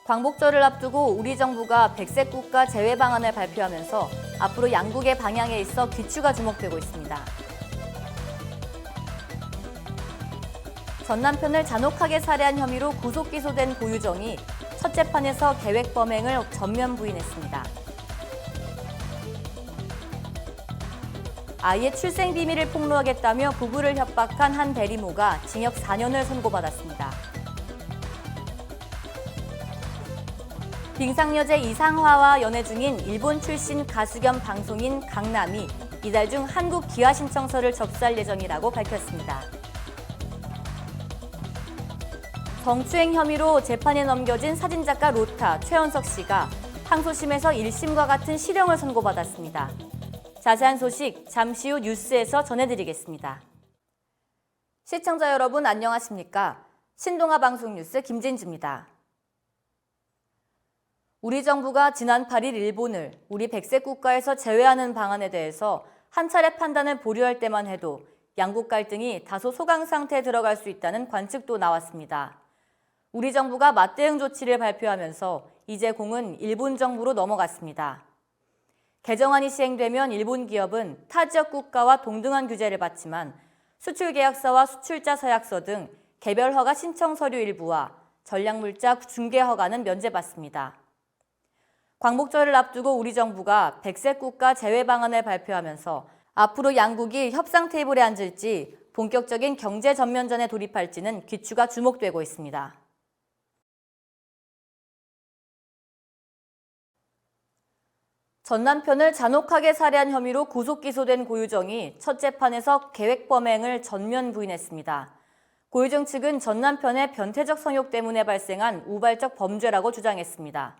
광복절을 앞두고 우리 정부가 백색 국가 제외 방안을 발표하면서 앞으로 양국의 방향에 있어 귀추가 주목되고 있습니다. 전 남편을 잔혹하게 살해한 혐의로 구속 기소된 고유정이 첫 재판에서 계획 범행을 전면 부인했습니다. 아이의 출생 비밀을 폭로하겠다며 부부를 협박한 한 대리모가 징역 4년을 선고받았습니다. 빙상여제 이상화와 연애 중인 일본 출신 가수 겸 방송인 강남이 이달 중 한국 귀화 신청서를 접수할 예정이라고 밝혔습니다. 성추행 혐의로 재판에 넘겨진 사진작가 로타 최연석 씨가 항소심에서 1심과 같은 실형을 선고받았습니다. 자세한 소식 잠시 후 뉴스에서 전해드리겠습니다. 시청자 여러분 안녕하십니까? 신동아 방송 뉴스 김진주입니다. 우리 정부가 지난 8일 일본을 우리 백색 국가에서 제외하는 방안에 대해서 한 차례 판단을 보류할 때만 해도 양국 갈등이 다소 소강 상태에 들어갈 수 있다는 관측도 나왔습니다. 우리 정부가 맞대응 조치를 발표하면서 이제 공은 일본 정부로 넘어갔습니다. 개정안이 시행되면 일본 기업은 타 지역 국가와 동등한 규제를 받지만 수출 계약서와 수출자 서약서 등 개별 허가 신청 서류 일부와 전략물자 중개 허가는 면제받습니다. 광복절을 앞두고 우리 정부가 백색 국가 제외 방안을 발표하면서 앞으로 양국이 협상 테이블에 앉을지 본격적인 경제 전면전에 돌입할지는 귀추가 주목되고 있습니다. 전 남편을 잔혹하게 살해한 혐의로 구속 기소된 고유정이 첫 재판에서 계획 범행을 전면 부인했습니다. 고유정 측은 전 남편의 변태적 성욕 때문에 발생한 우발적 범죄라고 주장했습니다.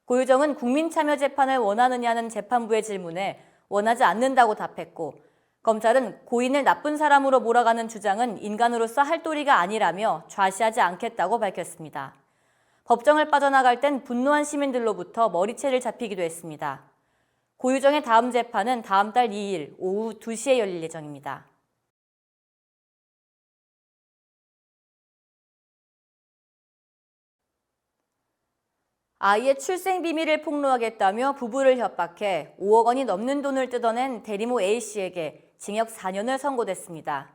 고유정은 국민참여재판을 원하느냐는 재판부의 질문에 원하지 않는다고 답했고, 검찰은 고인을 나쁜 사람으로 몰아가는 주장은 인간으로서 할 도리가 아니라며 좌시하지 않겠다고 밝혔습니다. 법정을 빠져나갈 땐 분노한 시민들로부터 머리채를 잡히기도 했습니다. 고유정의 다음 재판은 다음 달 2일 오후 2시에 열릴 예정입니다. 아이의 출생 비밀을 폭로하겠다며 부부를 협박해 5억 원이 넘는 돈을 뜯어낸 대리모 A씨에게 징역 4년을 선고됐습니다.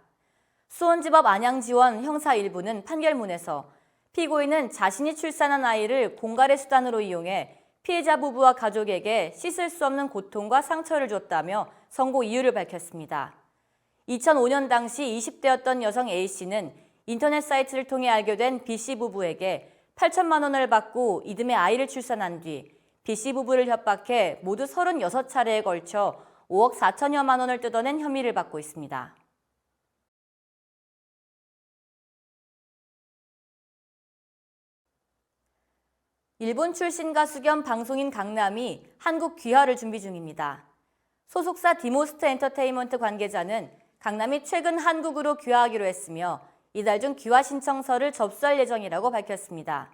수원지법 안양지원 형사 1부는 판결문에서 피고인은 자신이 출산한 아이를 공갈의 수단으로 이용해 피해자 부부와 가족에게 씻을 수 없는 고통과 상처를 줬다며 선고 이유를 밝혔습니다. 2005년 당시 20대였던 여성 A씨는 인터넷 사이트를 통해 알게 된 B씨 부부에게 8천만 원을 받고 이듬해 아이를 출산한 뒤 B씨 부부를 협박해 모두 36차례에 걸쳐 5억 4천여만 원을 뜯어낸 혐의를 받고 있습니다. 일본 출신 가수 겸 방송인 강남이 한국 귀화를 준비 중입니다. 소속사 디모스트 엔터테인먼트 관계자는 강남이 최근 한국으로 귀화하기로 했으며 이달 중 귀화 신청서를 접수할 예정이라고 밝혔습니다.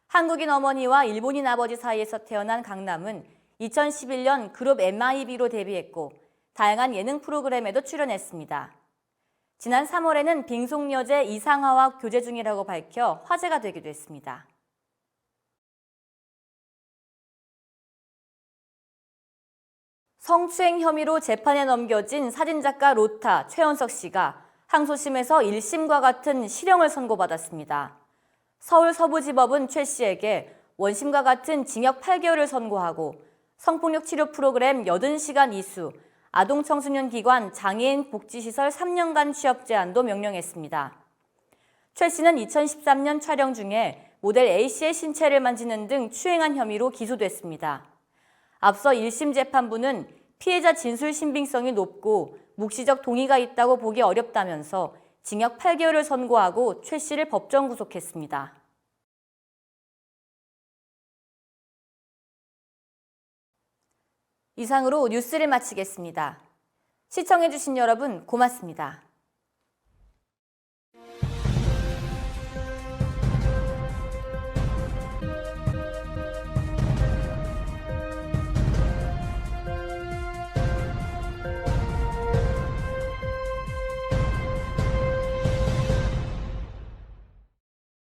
한국인 어머니와 일본인 아버지 사이에서 태어난 강남은 2011년 그룹 MIB로 데뷔했고 다양한 예능 프로그램에도 출연했습니다. 지난 3월에는 빙속여제 이상화와 교제 중이라고 밝혀 화제가 되기도 했습니다. 성추행 혐의로 재판에 넘겨진 사진작가 로타 최연석 씨가 항소심에서 1심과 같은 실형을 선고받았습니다. 서울 서부지법은 최 씨에게 원심과 같은 징역 8개월을 선고하고 성폭력 치료 프로그램 80시간 이수, 아동청소년 기관 장애인 복지시설 3년간 취업 제한도 명령했습니다. 최 씨는 2013년 촬영 중에 모델 A씨의 신체를 만지는 등 추행한 혐의로 기소됐습니다. 앞서 1심 재판부는 피해자 진술 신빙성이 높고 묵시적 동의가 있다고 보기 어렵다면서 징역 8개월을 선고하고 최 씨를 법정 구속했습니다. 이상으로 뉴스를 마치겠습니다. 시청해주신 여러분 고맙습니다.